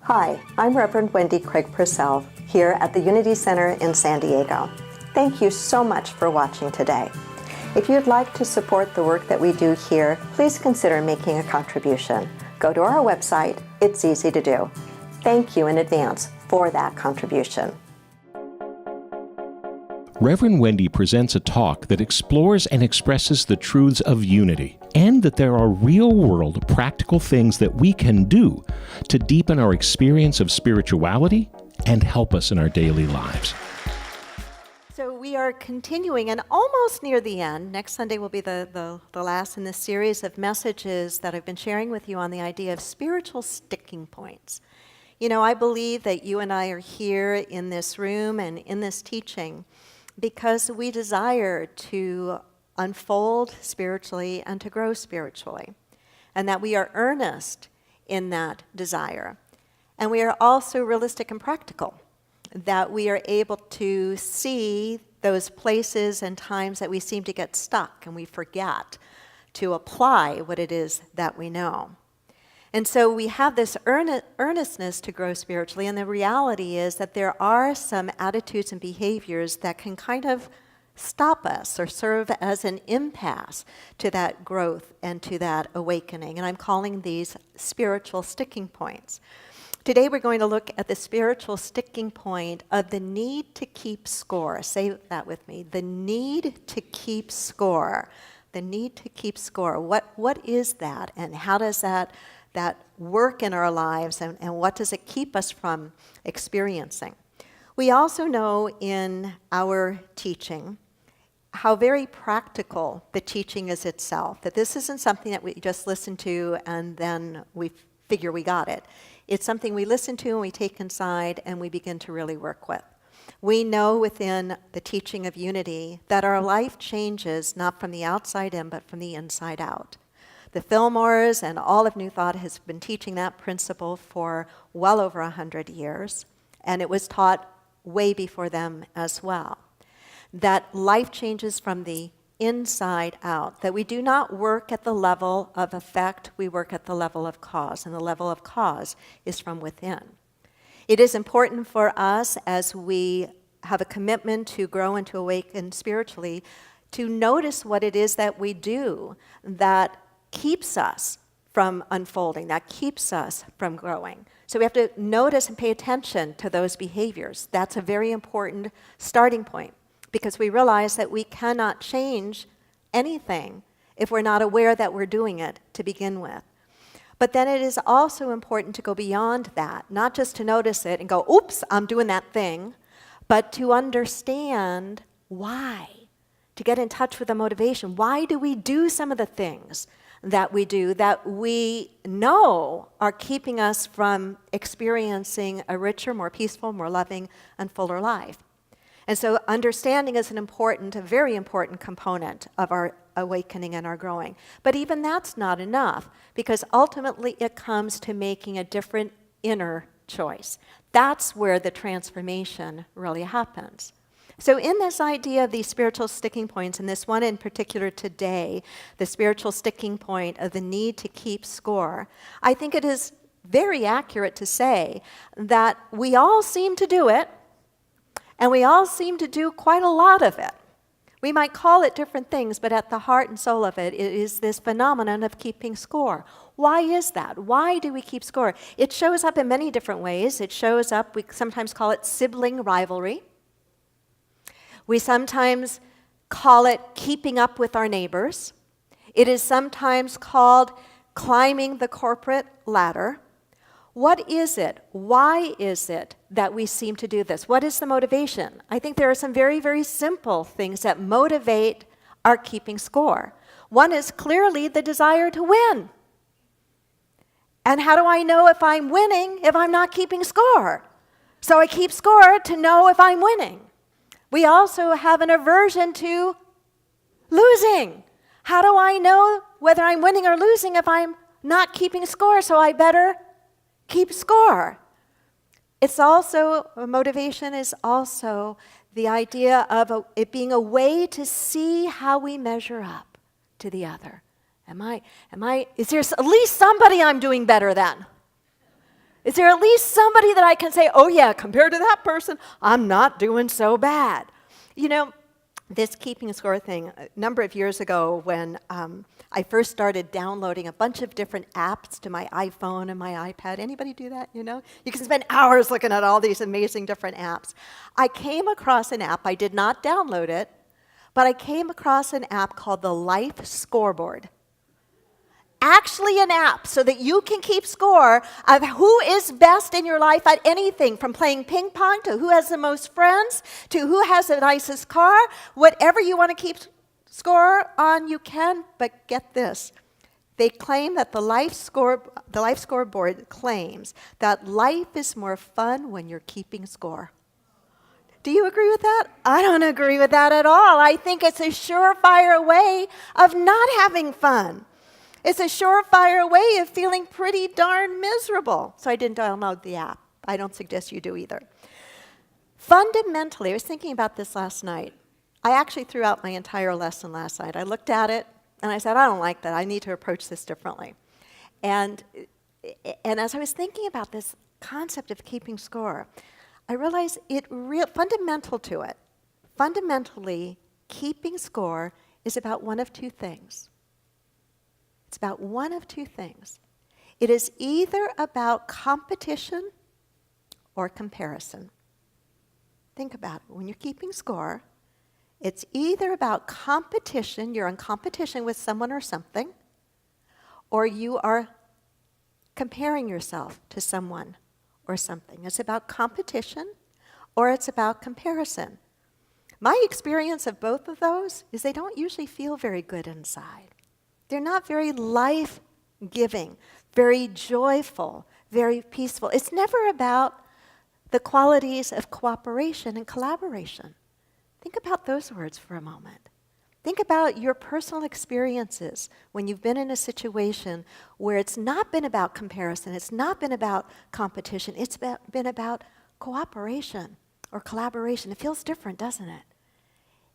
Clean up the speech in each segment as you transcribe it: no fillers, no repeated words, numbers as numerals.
Hi, I'm Reverend Wendy Craig-Purcell here at the Unity Center in San Diego. Thank you so much for watching today. If you'd like to support the work that we do here, please consider making a contribution. Go to our website. It's easy to do. Thank you in advance for that contribution. Reverend Wendy presents a talk that explores and expresses the truths of unity, and that there are real-world practical things that we can do to deepen our experience of spirituality and help us in our daily lives. So we are continuing and almost near the end. Next Sunday will be the last in this series of messages that I've been sharing with you on the idea of spiritual sticking points. You know, I believe that you and I are here in this room and in this teaching because we desire to unfold spiritually and to grow spiritually, and that we are earnest in that desire. And we are also realistic and practical, that we are able to see those places and times that we seem to get stuck and we forget to apply what it is that we know. And so we have this earnestness to grow spiritually, and the reality is that there are some attitudes and behaviors that can kind of stop us or serve as an impasse to that growth and to that awakening. And I'm calling these spiritual sticking points. Today we're going to look at the spiritual sticking point of the need to keep score. Say that with me. The need to keep score. The need to keep score. What is that, and how does that work in our lives, and what does it keep us from experiencing? We also know in our teaching how very practical the teaching is itself, that this isn't something that we just listen to and then we figure we got it. It's something we listen to and we take inside and we begin to really work with. We know within the teaching of unity that our life changes not from the outside in, but from the inside out. The Fillmores and all of New Thought has been teaching that principle for well over 100 years, and it was taught way before them as well. That life changes from the inside out, that we do not work at the level of effect, we work at the level of cause, and the level of cause is from within. It is important for us, as we have a commitment to grow and to awaken spiritually, to notice what it is that we do that keeps us from unfolding, that keeps us from growing. So we have to notice and pay attention to those behaviors. That's a very important starting point, because we realize that we cannot change anything if we're not aware that we're doing it to begin with. But then it is also important to go beyond that, not just to notice it and go, oops, I'm doing that thing, but to understand why, to get in touch with the motivation. Why do we do some of the things that we do that we know are keeping us from experiencing a richer, more peaceful, more loving, and fuller life? And so understanding is a very important component of our awakening and our growing. But even that's not enough, because ultimately it comes to making a different inner choice. That's where the transformation really happens. So in this idea of these spiritual sticking points, and this one in particular today, the spiritual sticking point of the need to keep score, I think it is very accurate to say that we all seem to do it, and we all seem to do quite a lot of it. We might call it different things, but at the heart and soul of it is this phenomenon of keeping score. Why is that? Why do we keep score? It shows up in many different ways. It shows up, we sometimes call it sibling rivalry. We sometimes call it keeping up with our neighbors. It is sometimes called climbing the corporate ladder. What is it? Why is it that we seem to do this? What is the motivation? I think there are some very, very simple things that motivate our keeping score. One is clearly the desire to win. And how do I know if I'm winning if I'm not keeping score? So I keep score to know if I'm winning. We also have an aversion to losing. How do I know whether I'm winning or losing if I'm not keeping score? So I better keep score. It's also, motivation is also the idea of it being a way to see how we measure up to the other. Is there at least somebody I'm doing better than? Is there at least somebody that I can say, oh yeah, compared to that person, I'm not doing so bad? You know, this keeping score thing, a number of years ago when I first started downloading a bunch of different apps to my iPhone and my iPad. Anybody do that, you know? You can spend hours looking at all these amazing different apps. I came across an app, I did not download it, but I came across an app called the Life Scoreboard. Actually an app so that you can keep score of who is best in your life at anything, from playing ping pong to who has the most friends to who has the nicest car. Whatever you want to keep score on, you can, but get this. They claim that the life scoreboard claims that life is more fun when you're keeping score. Do you agree with that? I don't agree with that at all. I think it's a surefire way of not having fun. It's a surefire way of feeling pretty darn miserable. So I didn't download the app. I don't suggest you do either. Fundamentally, I was thinking about this last night. I actually threw out my entire lesson last night. I looked at it, and I said, I don't like that. I need to approach this differently. And as I was thinking about this concept of keeping score, I realized fundamental to it, fundamentally, keeping score is about one of two things. It's about one of two things. It is either about competition or comparison. Think about it. When you're keeping score, it's either about competition, you're in competition with someone or something, or you are comparing yourself to someone or something. It's about competition or it's about comparison. My experience of both of those is they don't usually feel very good inside. They're not very life-giving, very joyful, very peaceful. It's never about the qualities of cooperation and collaboration. Think about those words for a moment. Think about your personal experiences when you've been in a situation where it's not been about comparison, it's not been about competition, it's been about cooperation or collaboration. It feels different, doesn't it?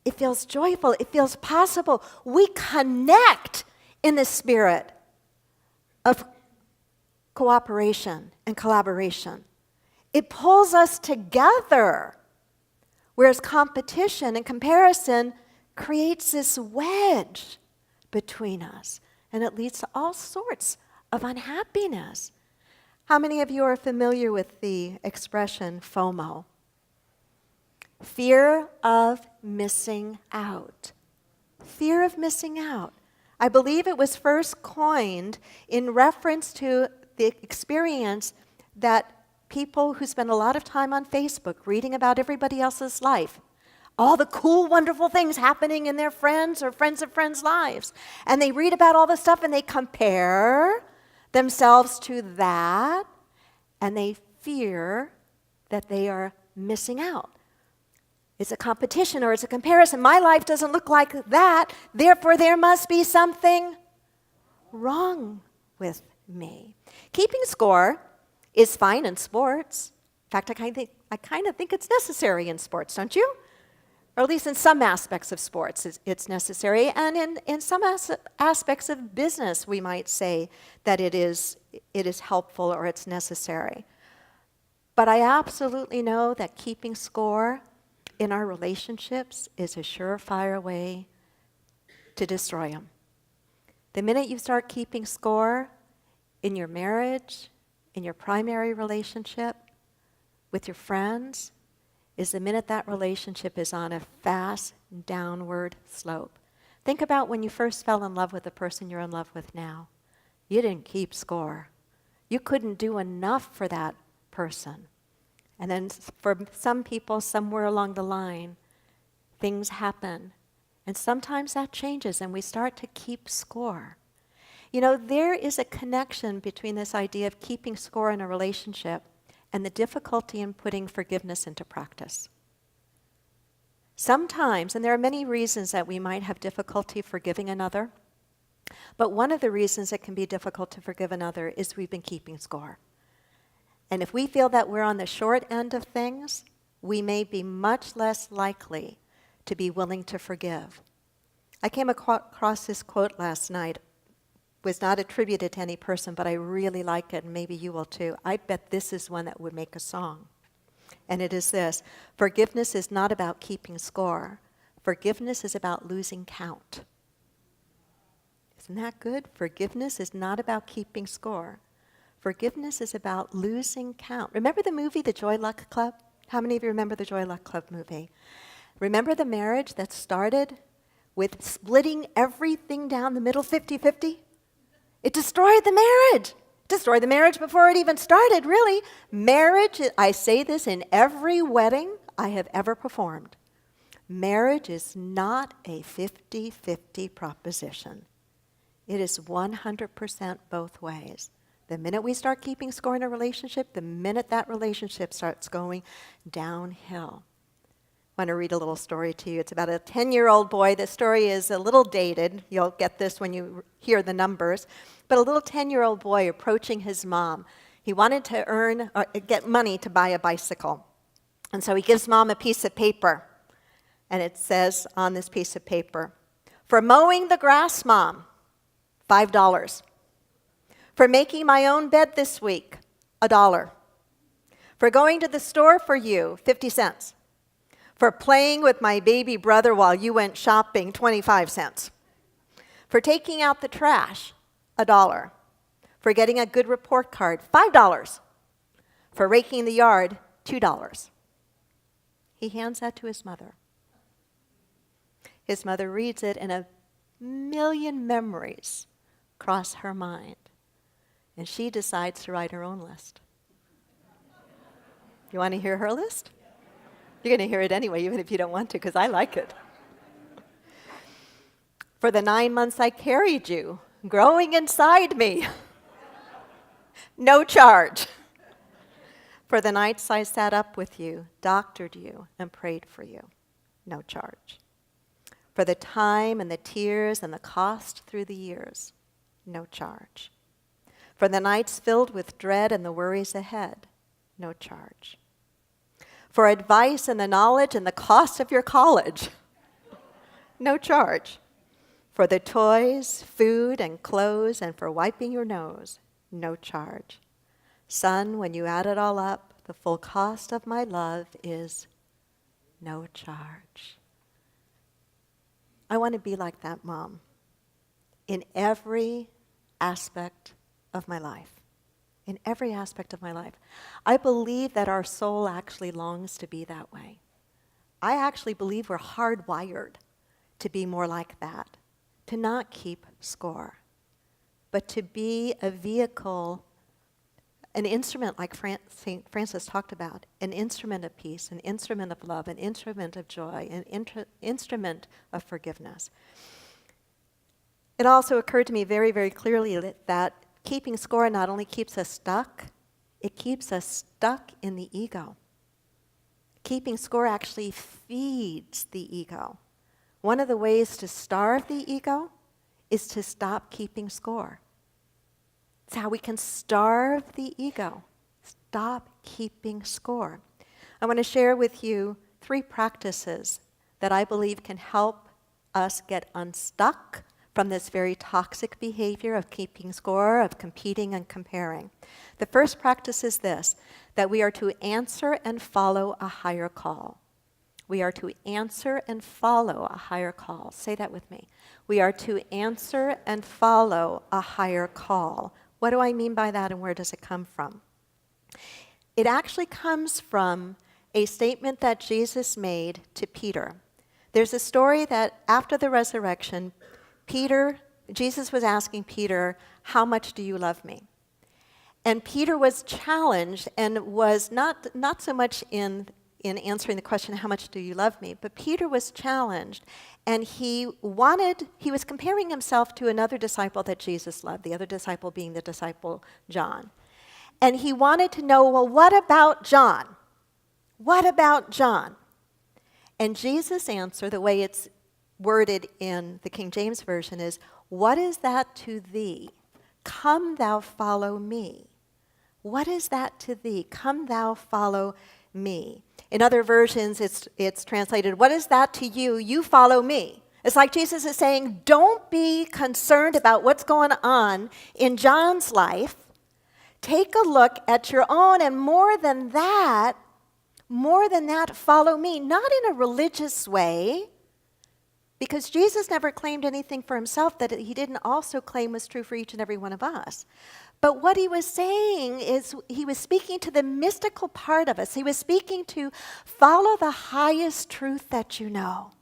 It feels joyful, it feels possible. We connect in the spirit of cooperation and collaboration. It pulls us together, whereas competition and comparison creates this wedge between us, and it leads to all sorts of unhappiness. How many of you are familiar with the expression FOMO? Fear of missing out. Fear of missing out. I believe it was first coined in reference to the experience that people who spend a lot of time on Facebook reading about everybody else's life, all the cool, wonderful things happening in their friends or friends of friends' lives. And they read about all the stuff and they compare themselves to that, and they fear that they are missing out. It's a competition or it's a comparison. My life doesn't look like that, therefore there must be something wrong with me. Keeping score is fine in sports. In fact, I kind of think it's necessary in sports, don't you? Or at least in some aspects of sports it's necessary. And in some aspects of business, we might say that it is helpful or it's necessary. But I absolutely know that keeping score in our relationships is a surefire way to destroy them. The minute you start keeping score in your marriage, in your primary relationship, with your friends, is the minute that relationship is on a fast downward slope. Think about when you first fell in love with the person you're in love with now. You didn't keep score. You couldn't do enough for that person. And then for some people, somewhere along the line, things happen. And sometimes that changes and we start to keep score. You know, there is a connection between this idea of keeping score in a relationship and the difficulty in putting forgiveness into practice. Sometimes, and there are many reasons that we might have difficulty forgiving another, but one of the reasons it can be difficult to forgive another is we've been keeping score. And if we feel that we're on the short end of things, we may be much less likely to be willing to forgive. I came across this quote last night was not attributed to any person, but I really like it, and maybe you will too. I bet this is one that would make a song. And it is this: forgiveness is not about keeping score. Forgiveness is about losing count. Isn't that good? Forgiveness is not about keeping score. Forgiveness is about losing count. Remember the movie, The Joy Luck Club? How many of you remember the Joy Luck Club movie? Remember the marriage that started with splitting everything down the middle 50-50? It destroyed the marriage. Destroyed the marriage before it even started, really. Marriage, I say this in every wedding I have ever performed. Marriage is not a 50-50 proposition. It is 100% both ways. The minute we start keeping score in a relationship, the minute that relationship starts going downhill. I want to read a little story to you. It's about a 10-year-old boy. The story is a little dated. You'll get this when you hear the numbers. But a little 10-year-old boy approaching his mom. He wanted to get money to buy a bicycle. And so he gives mom a piece of paper. And it says on this piece of paper, "For mowing the grass, Mom, $5. For making my own bed this week, $1. For going to the store for you, 50 cents. For playing with my baby brother while you went shopping, 25 cents. For taking out the trash, $1. For getting a good report card, $5. For raking the yard, $2. He hands that to his mother. His mother reads it, and a million memories cross her mind. And she decides to write her own list. You want to hear her list? You're going to hear it anyway, even if you don't want to, because I like it. For the 9 months I carried you, growing inside me, no charge. For the nights I sat up with you, doctored you, and prayed for you, no charge. For the time and the tears and the cost through the years, no charge. For the nights filled with dread and the worries ahead, no charge. For advice and the knowledge and the cost of your college, no charge. For the toys, food, and clothes, and for wiping your nose, no charge. Son, when you add it all up, the full cost of my love is no charge. I want to be like that mom in every aspect of my life. In every aspect of my life. I believe that our soul actually longs to be that way. I actually believe we're hardwired to be more like that, to not keep score, but to be a vehicle, an instrument like St. Francis talked about, an instrument of peace, an instrument of love, an instrument of joy, an instrument of forgiveness. It also occurred to me very, very clearly that keeping score not only keeps us stuck, it keeps us stuck in the ego. Keeping score actually feeds the ego. One of the ways to starve the ego is to stop keeping score. It's how we can starve the ego. Stop keeping score. I want to share with you 3 practices that I believe can help us get unstuck from this very toxic behavior of keeping score, of competing and comparing. The first practice is this, that we are to answer and follow a higher call. We are to answer and follow a higher call. Say that with me. We are to answer and follow a higher call. What do I mean by that, and where does it come from? It actually comes from a statement that Jesus made to Peter. There's a story that after the resurrection, Jesus was asking Peter, "How much do you love me?" And Peter was challenged and was not so much in answering the question, "How much do you love me?" But Peter was challenged, and he was comparing himself to another disciple that Jesus loved, the other disciple being the disciple John. And he wanted to know, well, what about John? What about John? And Jesus' answer, the way it's worded in the King James Version, is, "What is that to thee? Come thou follow me." What is that to thee? Come thou follow me. In other versions, it's translated, "What is that to you? You follow me." It's like Jesus is saying, don't be concerned about what's going on in John's life. Take a look at your own, and more than that, follow me. Not in a religious way, because Jesus never claimed anything for himself that he didn't also claim was true for each and every one of us. But what he was saying is he was speaking to the mystical part of us. He was speaking to follow the highest truth that you know.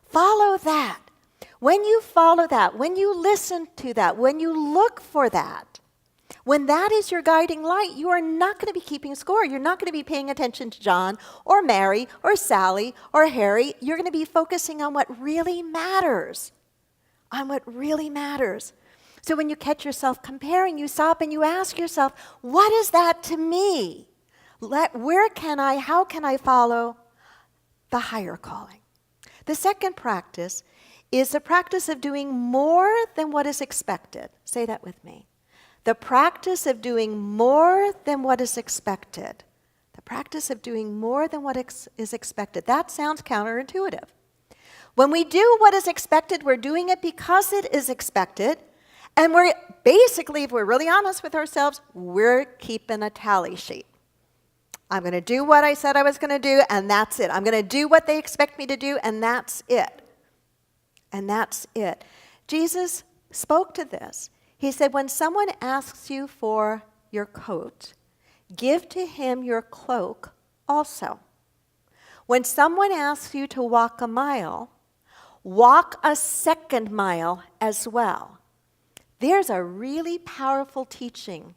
Follow that. When you follow that, when you listen to that, when you look for that, when that is your guiding light, you are not going to be keeping score. You're not going to be paying attention to John or Mary or Sally or Harry. You're going to be focusing on what really matters. On what really matters. So when you catch yourself comparing, you stop and you ask yourself, what is that to me? How can I follow the higher calling? The second practice is the practice of doing more than what is expected. Say that with me. The practice of doing more than what is expected. The practice of doing more than what is expected. That sounds counterintuitive. When we do what is expected, we're doing it because it is expected. And we're basically, if we're really honest with ourselves, we're keeping a tally sheet. I'm going to do what I said I was going to do, and that's it. I'm going to do what they expect me to do, and that's it. And that's it. Jesus spoke to this. He said, when someone asks you for your coat, give to him your cloak also. When someone asks you to walk a mile, walk a second mile as well. There's a really powerful teaching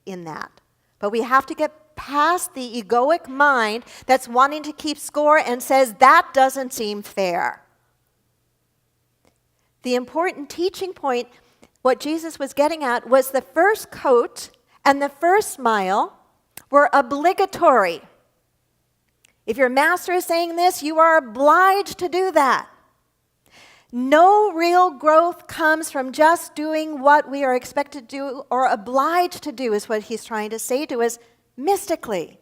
in that. But we have to get past the egoic mind that's wanting to keep score and says, that doesn't seem fair. The important teaching point, what Jesus was getting at, was the first coat and the first mile were obligatory. If your master is saying this, you are obliged to do that. No real growth comes from just doing what we are expected to do or obliged to do, is what he's trying to say to us mystically.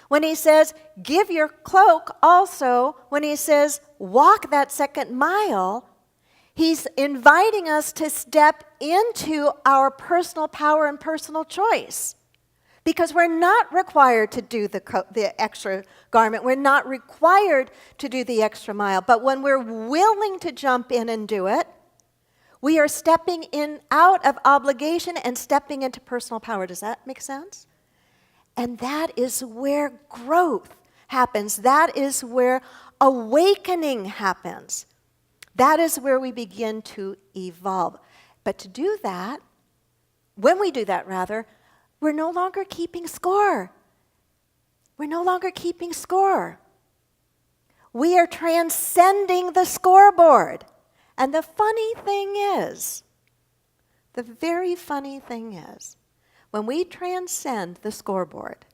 When he says, give your cloak also, when he says, walk that second mile, he's inviting us to step into our personal power and personal choice. Because we're not required to do the extra garment. We're not required to do the extra mile. But when we're willing to jump in and do it, we are stepping in out of obligation and stepping into personal power. Does that make sense? And that is where growth happens. That is where awakening happens. That is where we begin to evolve. But to do that, when we do that rather, we're no longer keeping score. We're no longer keeping score. We are transcending the scoreboard. And the funny thing is, the very funny thing is, when we transcend the scoreboard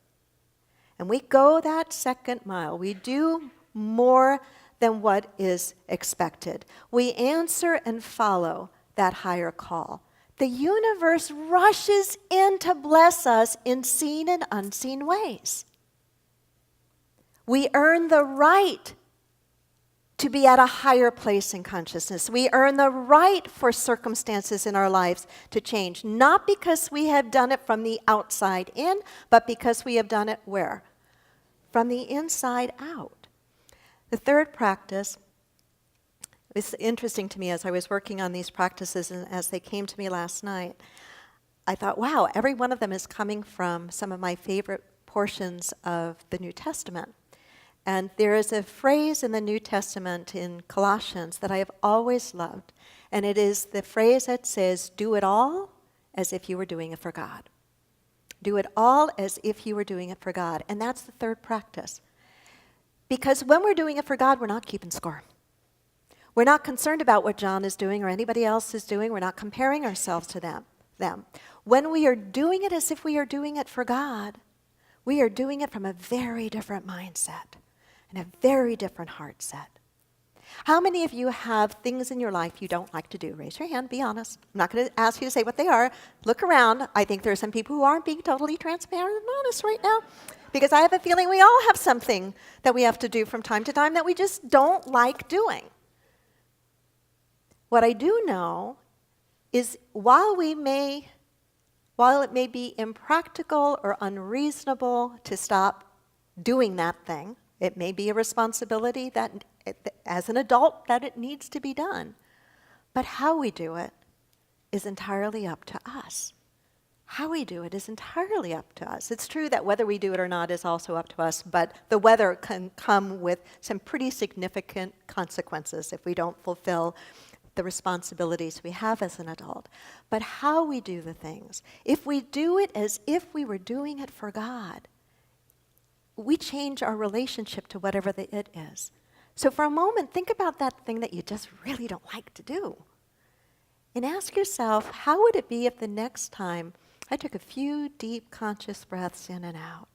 and we go that second mile, we do more than what is expected. We answer and follow that higher call. The universe rushes in to bless us in seen and unseen ways. We earn the right to be at a higher place in consciousness. We earn the right for circumstances in our lives to change, not because we have done it from the outside in, but because we have done it where? From the inside out. The third practice, it's interesting to me as I was working on these practices and as they came to me last night, I thought, wow, every one of them is coming from some of my favorite portions of the New Testament. And there is a phrase in the New Testament in Colossians that I have always loved, and it is the phrase that says, do it all as if you were doing it for God. Do it all as if you were doing it for God. And that's the third practice. Because when we're doing it for God, we're not keeping score. We're not concerned about what John is doing or anybody else is doing. We're not comparing ourselves to them. When we are doing it as if we are doing it for God, we are doing it from a very different mindset and a very different heart set. How many of you have things in your life you don't like to do? Raise your hand, be honest. I'm not going to ask you to say what they are. Look around. I think there are some people who aren't being totally transparent and honest right now, because I have a feeling we all have something that we have to do from time to time that we just don't like doing. What I do know is while it may be impractical or unreasonable to stop doing that thing, it may be a responsibility that, as an adult, that it needs to be done. But how we do it is entirely up to us. How we do it is entirely up to us. It's true that whether we do it or not is also up to us, but the whether can come with some pretty significant consequences if we don't fulfill the responsibilities we have as an adult. But how we do the things, if we do it as if we were doing it for God, we change our relationship to whatever the it is. So for a moment, think about that thing that you just really don't like to do. And ask yourself, how would it be if the next time I took a few deep conscious breaths in and out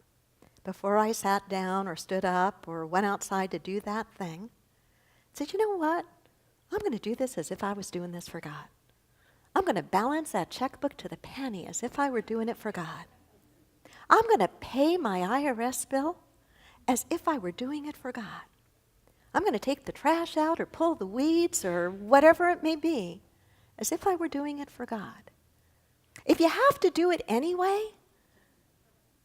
before I sat down or stood up or went outside to do that thing? Said, you know what? I'm going to do this as if I was doing this for God. I'm going to balance that checkbook to the penny as if I were doing it for God. I'm going to pay my IRS bill as if I were doing it for God. I'm going to take the trash out or pull the weeds or whatever it may be as if I were doing it for God. If you have to do it anyway,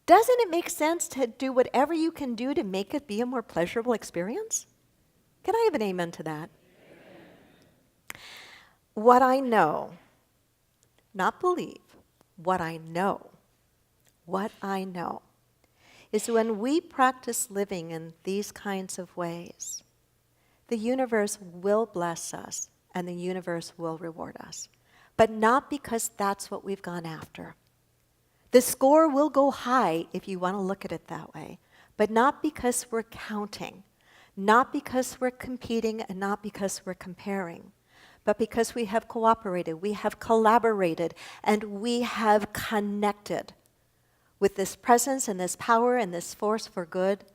doesn't it make sense to do whatever you can do to make it be a more pleasurable experience? Can I have an amen to that? Amen. What I know, not believe, what I know is when we practice living in these kinds of ways, the universe will bless us and the universe will reward us. But not because that's what we've gone after. The score will go high if you want to look at it that way, but not because we're counting, not because we're competing, and not because we're comparing, but because we have cooperated, we have collaborated, and we have connected with this presence and this power and this force for good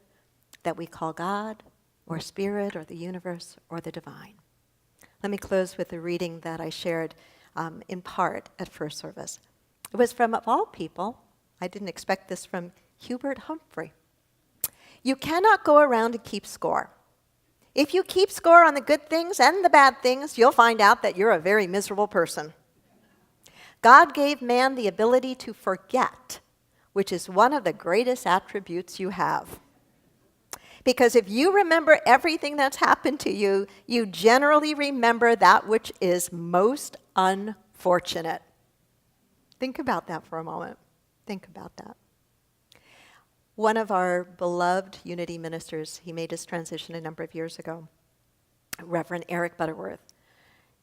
that we call God or Spirit or the universe or the divine. Let me close with a reading that I shared in part at first service. It was from, of all people, I didn't expect this, from Hubert Humphrey. You cannot go around and keep score. If you keep score on the good things and the bad things, you'll find out that you're a very miserable person. God gave man the ability to forget, which is one of the greatest attributes you have. Because if you remember everything that's happened to you, you generally remember that which is most unfortunate. Think about that for a moment. Think about that. One of our beloved Unity ministers, he made his transition a number of years ago, Reverend Eric Butterworth,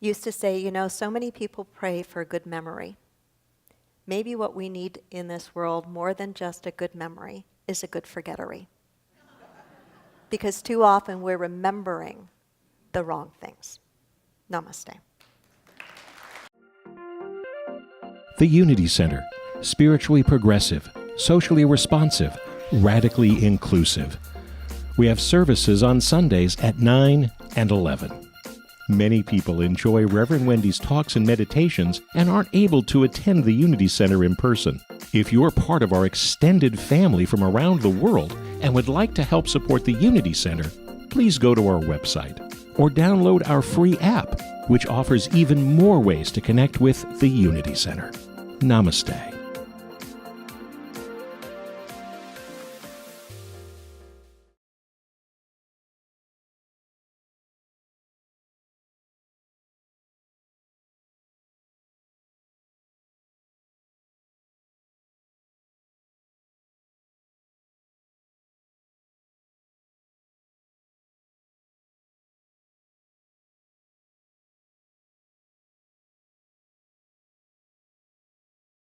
used to say, you know, so many people pray for a good memory. Maybe what we need in this world, more than just a good memory, is a good forgettery. Because too often we're remembering the wrong things. Namaste. The Unity Center, spiritually progressive, socially responsive, radically inclusive. We have services on Sundays at 9 and 11. Many people enjoy Reverend Wendy's talks and meditations and aren't able to attend the Unity Center in person. If you're part of our extended family from around the world and would like to help support the Unity Center, please go to our website or download our free app, which offers even more ways to connect with the Unity Center. Namaste.